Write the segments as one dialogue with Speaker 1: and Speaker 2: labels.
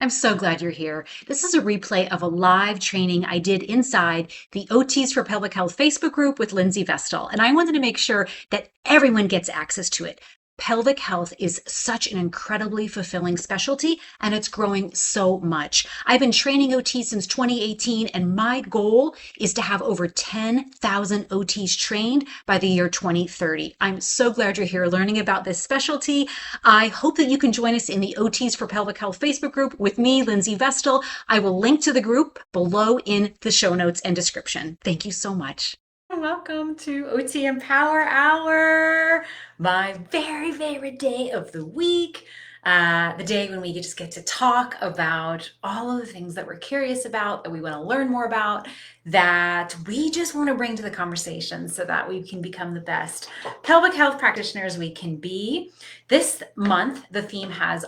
Speaker 1: I'm so glad you're here. This is a replay of a live training I did inside the OTs for Pelvic Health Facebook group with Lindsey Vestal, and I wanted to make sure that everyone gets access to it. Pelvic health is such an incredibly fulfilling specialty, and it's growing so much. I've been training OT since 2018, and my goal is to have over 10,000 OTs trained by the year 2030. I'm so glad you're here learning about this specialty. I hope that you can join us in the OTs for Pelvic Health Facebook group with me, Lindsey Vestal. I will link to the group below in the show notes and description. Thank you so much.
Speaker 2: Welcome to OT Empower Hour, my very favorite day of the week. The day when we just get to talk about all of the things that we're curious about, that we want to learn more about, that we just want to bring to the conversation so that we can become the best pelvic health practitioners we can be. This month, the theme has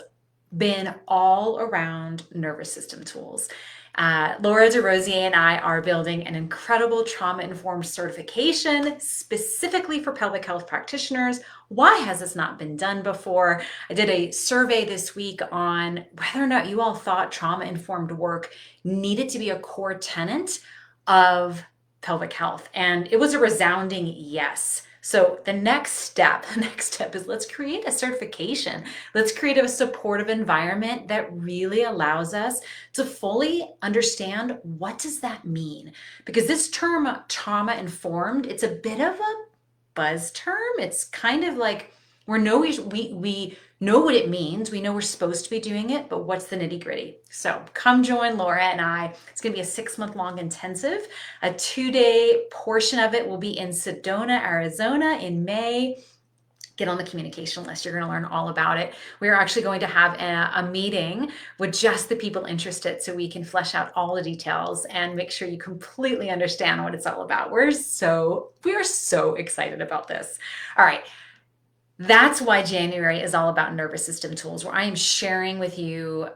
Speaker 2: been all around nervous system tools. Laura DeRosier and I are building an incredible trauma-informed certification specifically for pelvic health practitioners. Why has this not been done before? I did a survey this week on whether or not you all thought trauma-informed work needed to be a core tenet of pelvic health, and it was a resounding yes. So the next step is let's create a certification. Let's create a supportive environment that really allows us to fully understand what does that mean? Because this term trauma informed, it's a bit of a buzz term. It's kind of like we know what it means. We know we're supposed to be doing it, but what's the nitty gritty? So come join Laura and I. It's going to be a 6-month-long intensive. A 2-day portion of it will be in Sedona, Arizona in May. Get on the communication list. You're going to learn all about it. We're actually going to have a meeting with just the people interested so we can flesh out all the details and make sure you completely understand what it's all about. We are so excited about this. All right. That's why January is all about nervous system tools, where I am sharing with you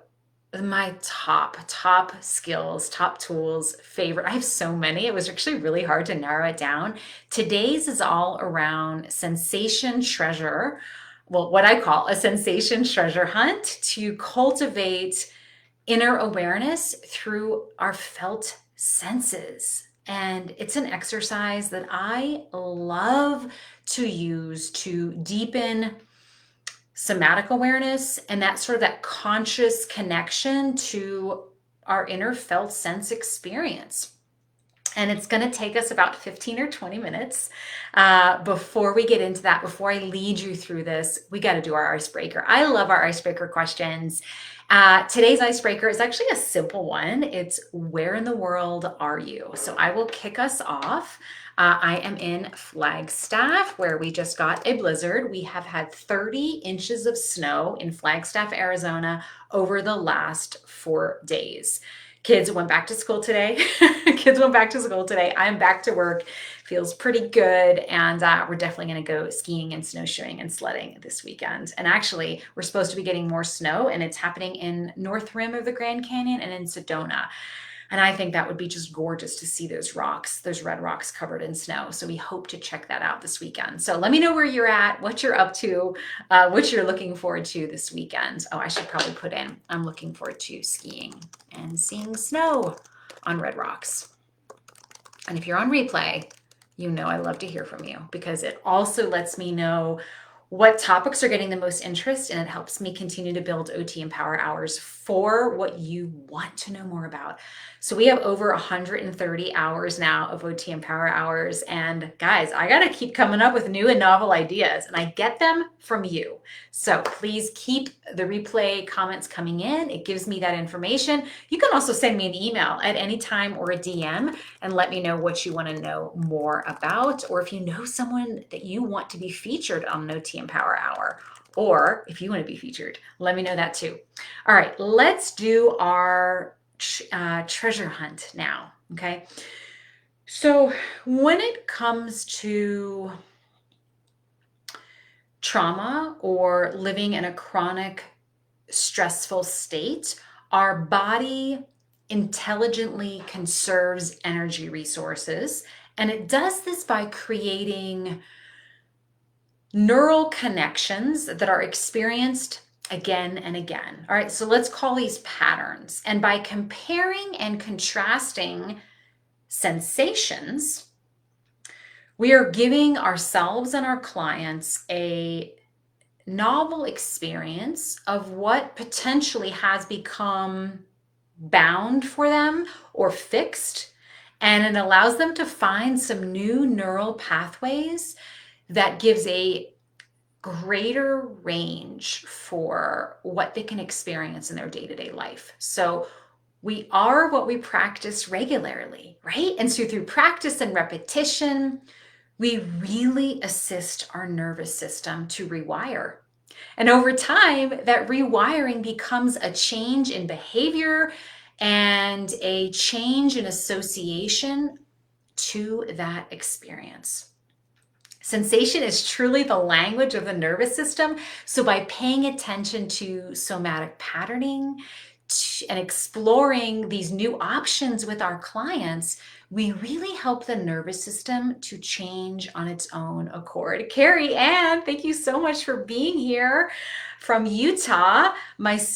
Speaker 2: my top skills, top tools, favorite. I have so many. It was actually really hard to narrow it down. Today's is all around sensation treasure. Well, what I call a sensation treasure hunt to cultivate inner awareness through our felt senses. And it's an exercise that I love to use to deepen somatic awareness and that conscious connection to our inner felt sense experience. And it's going to take us about 15 or 20 minutes. Before we get into that, before I lead you through this, we got to do our icebreaker. I love our icebreaker questions. Today's icebreaker is actually a simple one. It's where in the world are you? So I will kick us off. I am in Flagstaff, where we just got a blizzard. We have had 30 inches of snow in Flagstaff, Arizona over the last 4 days. Kids went back to school today. I'm back to work. Feels pretty good. And we're definitely going to go skiing and snowshoeing and sledding this weekend. And actually, we're supposed to be getting more snow, and it's happening in North Rim of the Grand Canyon and in Sedona. And I think that would be just gorgeous to see those rocks, those red rocks covered in snow. So we hope to check that out this weekend. So let me know where you're at, what you're up to, what you're looking forward to this weekend. Oh, I should probably put in, I'm looking forward to skiing and seeing snow on red rocks. And if you're on replay, you know I love to hear from you, because it also lets me know what topics are getting the most interest, and it helps me continue to build OT Empower Hours for what you want to know more about. So we have over 130 hours now of OT Empower Hours. And guys, I got to keep coming up with new and novel ideas, and I get them from you. So please keep the replay comments coming in. It gives me that information. You can also send me an email at any time or a DM and let me know what you want to know more about, or if you know someone that you want to be featured on an OT Empower Hour, or if you want to be featured, let me know that too. All right, let's do our treasure hunt now. Okay. So when it comes to trauma or living in a chronic stressful state, our body intelligently conserves energy resources, and it does this by creating neural connections that are experienced again and again. All right, so let's call these patterns. And by comparing and contrasting sensations, we are giving ourselves and our clients a novel experience of what potentially has become bound for them or fixed. And it allows them to find some new neural pathways that gives a greater range for what they can experience in their day-to-day life. So we are what we practice regularly, right? And so through practice and repetition, we really assist our nervous system to rewire. And over time, that rewiring becomes a change in behavior and a change in association to that experience. Sensation is truly the language of the nervous system. So by paying attention to somatic patterning and exploring these new options with our clients, we really help the nervous system to change on its own accord. Carrie Ann, thank you so much for being here from Utah.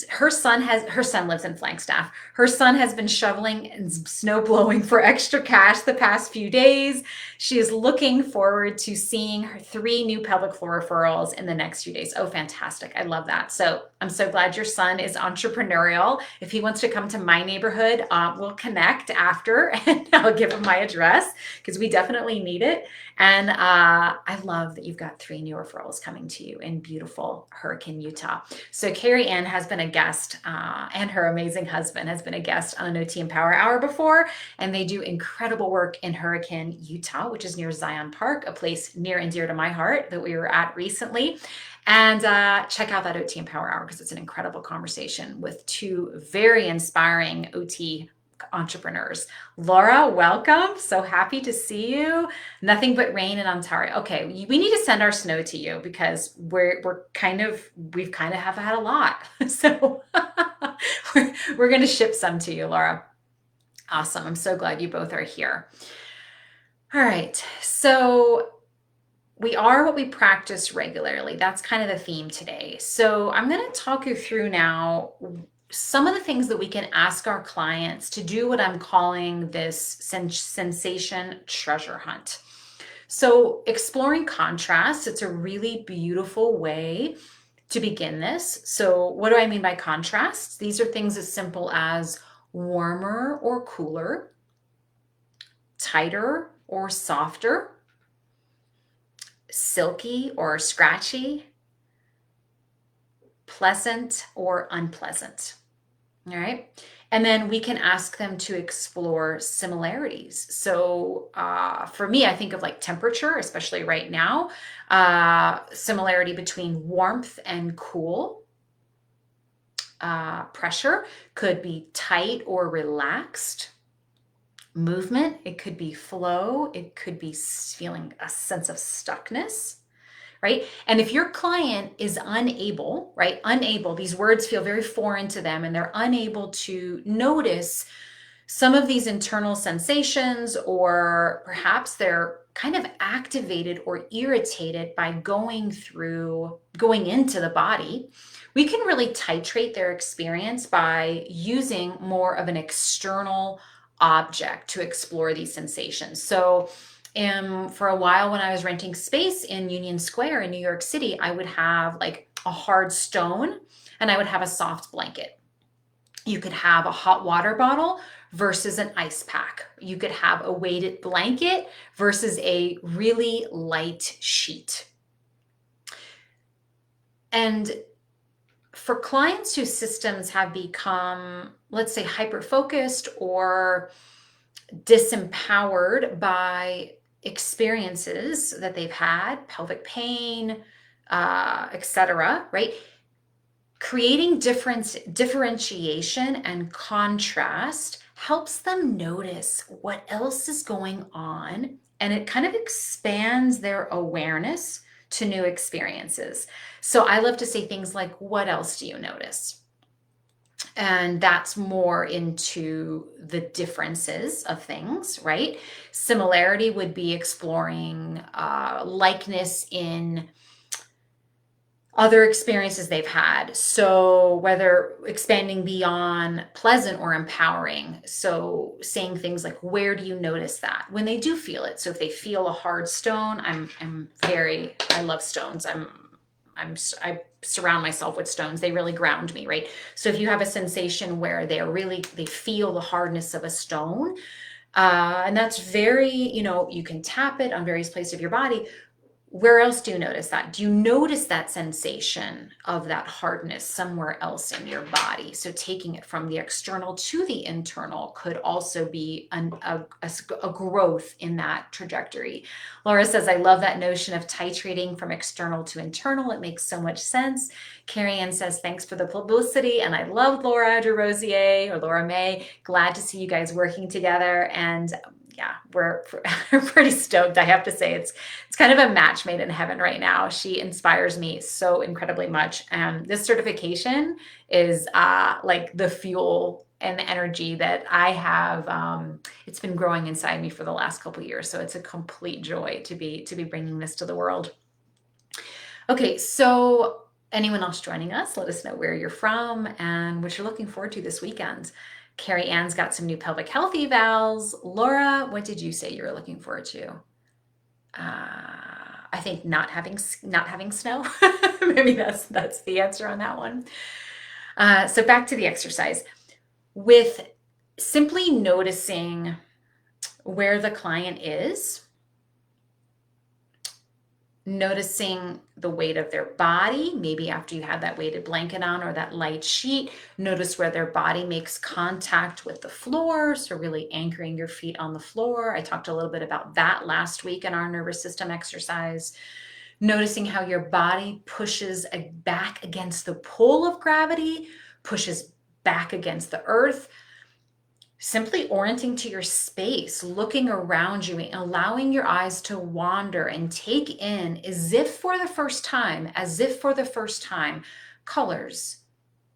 Speaker 2: Her son lives in Flagstaff. Her son has been shoveling and snow blowing for extra cash the past few days. She is looking forward to seeing her 3 new pelvic floor referrals in the next few days. Oh, fantastic. I love that. So I'm so glad your son is entrepreneurial. If he wants to come to my neighborhood, we'll connect after and I'll give him my address because we definitely need it. And I love that you've got 3 new referrals coming to you in beautiful Hurricane, Utah. So Carrie Ann has been a guest and her amazing husband has been a guest on an OT Empower Hour before, and they do incredible work in Hurricane, Utah, which is near Zion Park, a place near and dear to my heart that we were at recently. And check out that OT Empower Hour because it's an incredible conversation with 2 very inspiring OT entrepreneurs. Laura, welcome. So happy to see you. Nothing but rain in Ontario. Okay, we need to send our snow to you because we've kind of have had a lot. So we're going to ship some to you, Laura. Awesome. I'm so glad you both are here. All right. So we are what we practice regularly. That's kind of the theme today. So I'm going to talk you through now some of the things that we can ask our clients to do what I'm calling this sensation treasure hunt. So exploring contrast, it's a really beautiful way to begin this. So what do I mean by contrast? These are things as simple as warmer or cooler, tighter or softer, silky or scratchy, pleasant or unpleasant. All right. And then we can ask them to explore similarities. So for me, I think of like temperature, especially right now, similarity between warmth and cool. Pressure could be tight or relaxed. Movement, it could be flow. It could be feeling a sense of stuckness. Right? And if your client is unable, right? Unable, these words feel very foreign to them and they're unable to notice some of these internal sensations, or perhaps they're kind of activated or irritated by going into the body, we can really titrate their experience by using more of an external object to explore these sensations. So for a while when I was renting space in Union Square in New York City, I would have like a hard stone and I would have a soft blanket. You could have a hot water bottle versus an ice pack. You could have a weighted blanket versus a really light sheet. And for clients whose systems have become, let's say, hyper-focused or disempowered by experiences that they've had, pelvic pain, etc., right? Creating differentiation and contrast helps them notice what else is going on, and it kind of expands their awareness to new experiences. So I love to say things like, what else do you notice? And that's more into the differences of things, right? Similarity would be exploring likeness in other experiences they've had. So whether expanding beyond pleasant or empowering. So saying things like, where do you notice that when they do feel it? So if they feel a hard stone, I love stones. I surround myself with stones. They really ground me, right? So if you have a sensation where they feel the hardness of a stone, and that's very, you can tap it on various places of your body. Where else do you notice that? Do you notice that sensation of that hardness somewhere else in your body? So taking it from the external to the internal could also be a growth in that trajectory. Laura says, I love that notion of titrating from external to internal. It makes so much sense. Carrie Ann says, thanks for the publicity. And I love Laura DeRosier or Laura May. Glad to see you guys working together. And yeah, we're pretty stoked. I have to say, it's kind of a match made in heaven right now. She inspires me so incredibly much. And this certification is like the fuel and the energy that I have. It's been growing inside me for the last couple of years. So it's a complete joy to be bringing this to the world. Okay, so anyone else joining us, let us know where you're from and what you're looking forward to this weekend. Carrie Ann's got some new pelvic health evals. Laura, what did you say you were looking forward to? I think not having snow. Maybe that's the answer on that one. So back to the exercise. With simply noticing where the client is, noticing the weight of their body, maybe after you have that weighted blanket on or that light sheet, notice where their body makes contact with the floor. So really anchoring your feet on the floor. I talked a little bit about that last week in our nervous system exercise. Noticing how your body pushes back against the pull of gravity, pushes back against the earth. Simply orienting to your space, looking around you, and allowing your eyes to wander and take in as if for the first time, colors,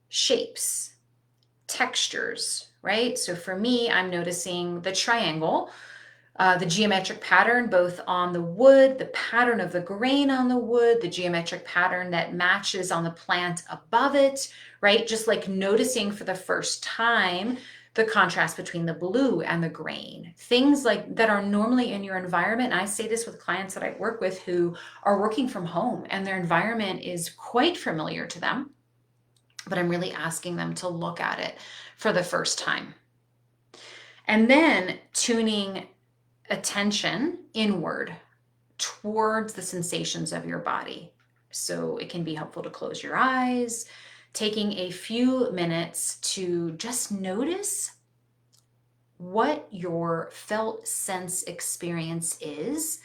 Speaker 2: shapes, textures, right? So for me, I'm noticing the triangle, the geometric pattern, both on the wood, the pattern of the grain on the wood, the geometric pattern that matches on the plant above it, right? Just like noticing for the first time the contrast between the blue and the grain, things like that are normally in your environment. And I say this with clients that I work with who are working from home and their environment is quite familiar to them, but I'm really asking them to look at it for the first time. And then tuning attention inward towards the sensations of your body. So it can be helpful to close your eyes, taking a few minutes to just notice what your felt sense experience is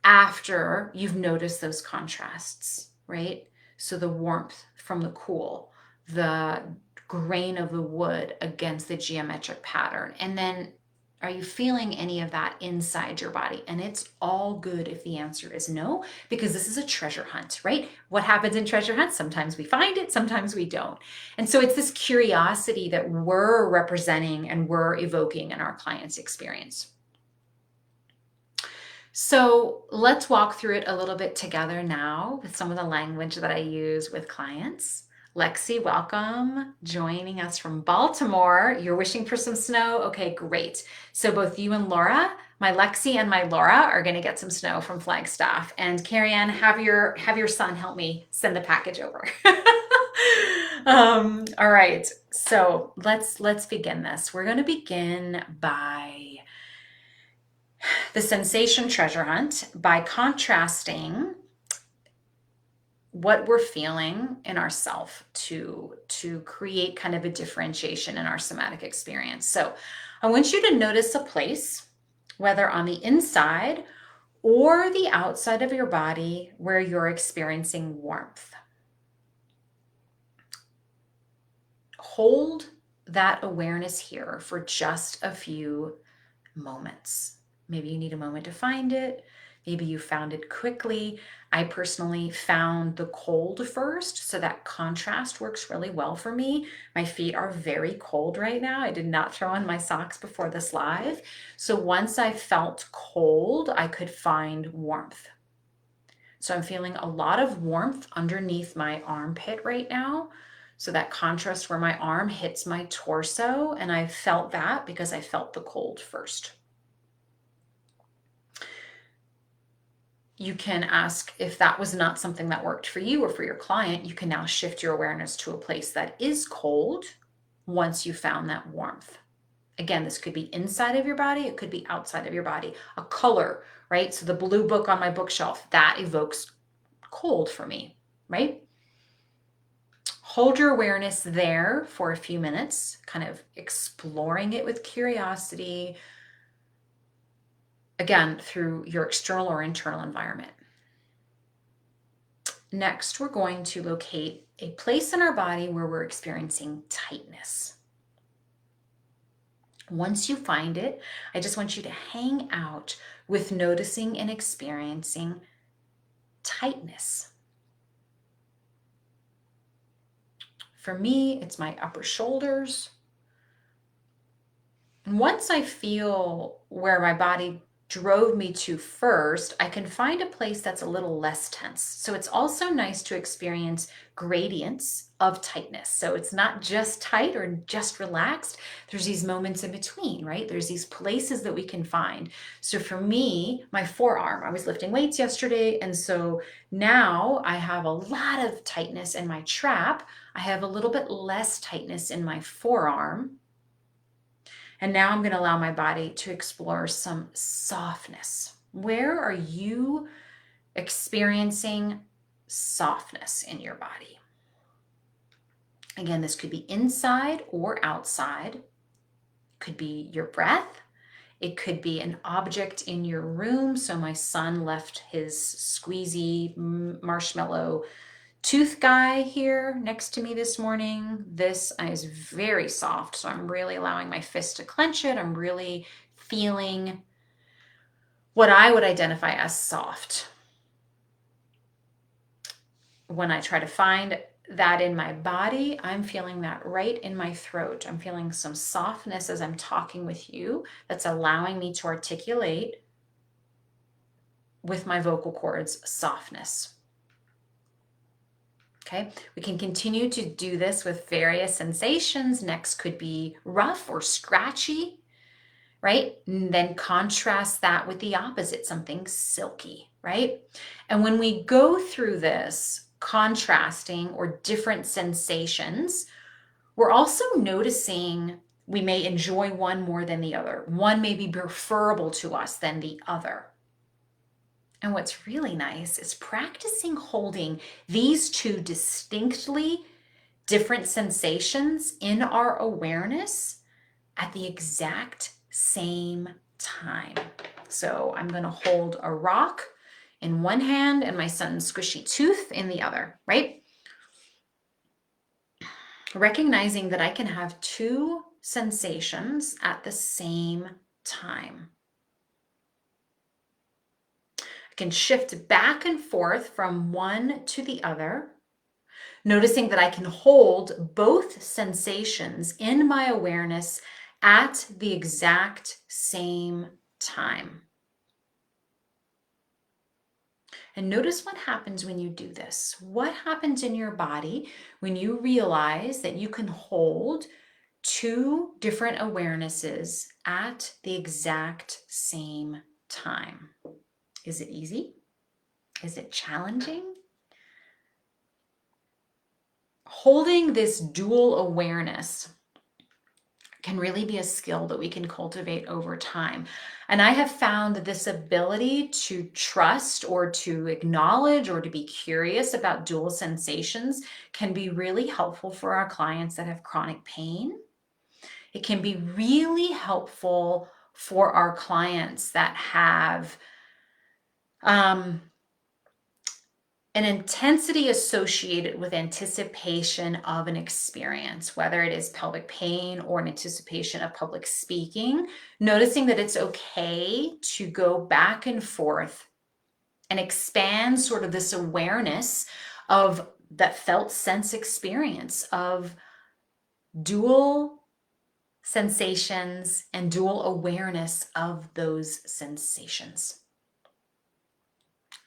Speaker 2: after you've noticed those contrasts, right? So the warmth from the cool, the grain of the wood against the geometric pattern. And then are you feeling any of that inside your body? And it's all good if the answer is no, because this is a treasure hunt, right? What happens in treasure hunts? Sometimes we find it, sometimes we don't. And so it's this curiosity that we're representing and we're evoking in our client's experience. So let's walk through it a little bit together now with some of the language that I use with clients. Lexi, welcome, joining us from Baltimore. You're wishing for some snow? Okay, great. So both you and Laura, my Lexi and my Laura, are going to get some snow from Flagstaff. And Carrie Ann, have your son help me send the package over. All right, so let's begin this. We're going to begin by the sensation treasure hunt by contrasting what we're feeling in ourself to create kind of a differentiation in our somatic experience. So I want you to notice a place, whether on the inside or the outside of your body, where you're experiencing warmth. Hold that awareness here for just a few moments. Maybe you need a moment to find it. Maybe you found it quickly. I personally found the cold first, so that contrast works really well for me. My feet are very cold right now. I did not throw on my socks before this live. So once I felt cold, I could find warmth. So I'm feeling a lot of warmth underneath my armpit right now. So that contrast where my arm hits my torso, and I felt that because I felt the cold first. You can ask if that was not something that worked for you or for your client. You can now shift your awareness to a place that is cold once you found that warmth. Again, this could be inside of your body, it could be outside of your body. A color, right? So the blue book on my bookshelf, that evokes cold for me, right? Hold your awareness there for a few minutes, kind of exploring it with curiosity, again, through your external or internal environment. Next, we're going to locate a place in our body where we're experiencing tightness. Once you find it, I just want you to hang out with noticing and experiencing tightness. For me, it's my upper shoulders. And once I feel where my body drove me to first, I can find a place that's a little less tense. So it's also nice to experience gradients of tightness. So it's not just tight or just relaxed. There's these moments in between, right? There's these places that we can find. So for me, my forearm, I was lifting weights yesterday. And so now I have a lot of tightness in my trap. I have a little bit less tightness in my forearm. And now I'm going to allow my body to explore some softness. Where are you experiencing softness in your body? Again, this could be inside or outside. It could be your breath. It could be an object in your room. So my son left his squeezy marshmallow tooth guy here next to me this morning. This is very soft, so I'm really allowing my fist to clench it. I'm really feeling what I would identify as soft. When I try to find that in my body, I'm feeling that right in my throat. I'm feeling some softness as I'm talking with you that's allowing me to articulate with my vocal cords softness. Okay, we can continue to do this with various sensations. Next could be rough or scratchy, right? And then contrast that with the opposite, something silky, right? And when we go through this contrasting or different sensations, we're also noticing we may enjoy one more than the other. One may be preferable to us than the other. And what's really nice is practicing holding these two distinctly different sensations in our awareness at the exact same time. So I'm going to hold a rock in one hand and my son's squishy tooth in the other, right? Recognizing that I can have two sensations at the same time. Can shift back and forth from one to the other, noticing that I can hold both sensations in my awareness at the exact same time. And notice what happens when you do this. What happens in your body when you realize that you can hold two different awarenesses at the exact same time? Is it easy? Is it challenging? Holding this dual awareness can really be a skill that we can cultivate over time. And I have found that this ability to trust or to acknowledge or to be curious about dual sensations can be really helpful for our clients that have chronic pain. It can be really helpful for our clients that have an intensity associated with anticipation of an experience, whether it is pelvic pain or an anticipation of public speaking, noticing that it's okay to go back and forth and expand sort of this awareness of that felt sense experience of dual sensations and dual awareness of those sensations.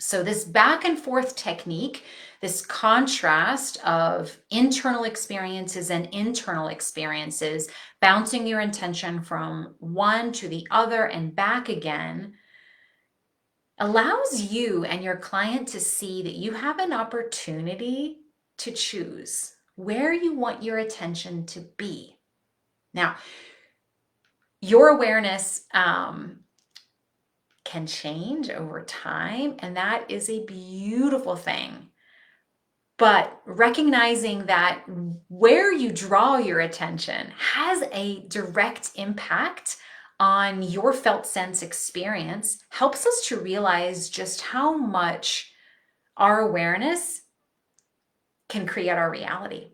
Speaker 2: So this back and forth technique, this contrast of internal experiences and internal experiences, bouncing your intention from one to the other and back again, allows you and your client to see that you have an opportunity to choose where you want your attention to be. Now, your awareness can change over time, and that is a beautiful thing. But recognizing that where you draw your attention has a direct impact on your felt sense experience helps us to realize just how much our awareness can create our reality.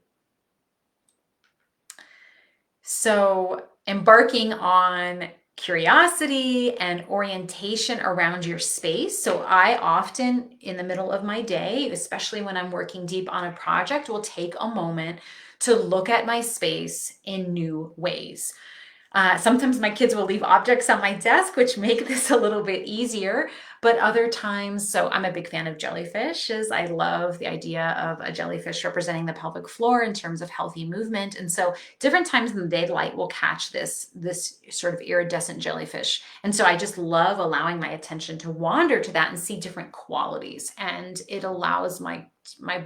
Speaker 2: So, embarking on curiosity and orientation around your space. So I often, in the middle of my day, especially when I'm working deep on a project, will take a moment to look at my space in new ways. Sometimes my kids will leave objects on my desk, which make this a little bit easier, but other times, so I'm a big fan of jellyfishes. I love the idea of a jellyfish representing the pelvic floor in terms of healthy movement. And so different times in the day, light will catch this sort of iridescent jellyfish. And so I just love allowing my attention to wander to that and see different qualities. And it allows my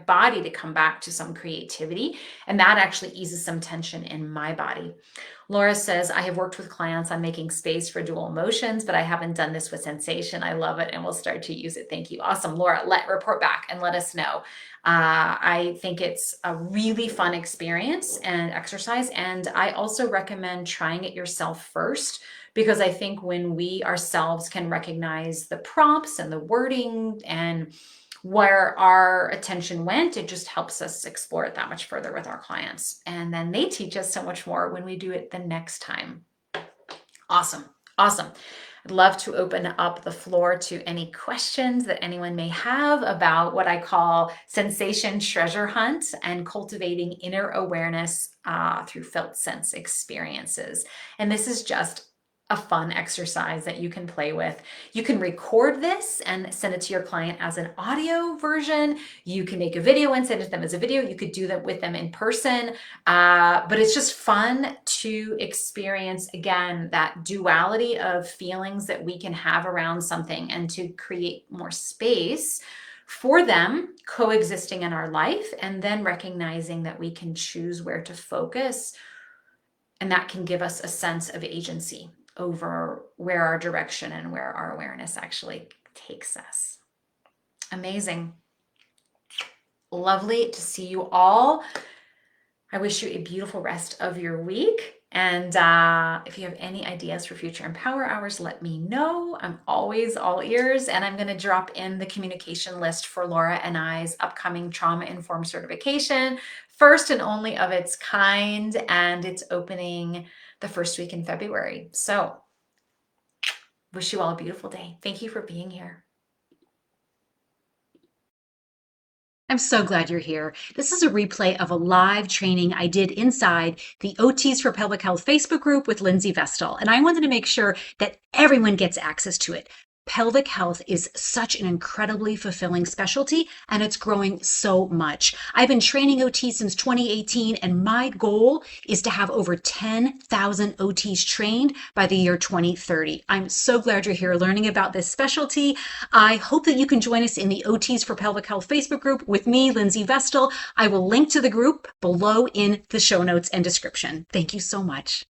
Speaker 2: body to come back to some creativity, and that actually eases some tension in my body. Laura says, I have worked with clients on making space for dual emotions, but I haven't done this with sensation. I love it and we'll start to use it. Thank you. Awesome. Laura, report back and let us know. I think it's a really fun experience and exercise. And I also recommend trying it yourself first, because I think when we ourselves can recognize the prompts and the wording and where our attention went, it just helps us explore it that much further with our clients. And then they teach us so much more when we do it the next time. Awesome. Awesome. I'd love to open up the floor to any questions that anyone may have about what I call sensation treasure hunt and cultivating inner awareness through felt sense experiences. And this is just a fun exercise that you can play with. You can record this and send it to your client as an audio version. You can make a video and send it to them as a video. You could do that with them in person. But it's just fun to experience, again, that duality of feelings that we can have around something and to create more space for them coexisting in our life, and then recognizing that we can choose where to focus. And that can give us a sense of agency over where our direction and where our awareness actually takes us. Amazing. Lovely to see you all. I wish you a beautiful rest of your week. And if you have any ideas for future Empower Hours, let me know. I'm always all ears. And I'm going to drop in the communication list for Laura and I's upcoming trauma-informed certification, first and only of its kind. And it's opening the first week in February. So wish you all a beautiful day. Thank you for being here.
Speaker 1: I'm so glad you're here. This is a replay of a live training I did inside the OTs for Pelvic Health Facebook group with Lindsey Vestal, and I wanted to make sure that everyone gets access to it. Pelvic health is such an incredibly fulfilling specialty, and it's growing so much. I've been training OT since 2018, and my goal is to have over 10,000 OTs trained by the year 2030. I'm so glad you're here learning about this specialty. I hope that you can join us in the OTs for Pelvic Health Facebook group with me, Lindsey Vestal. I will link to the group below in the show notes and description. Thank you so much.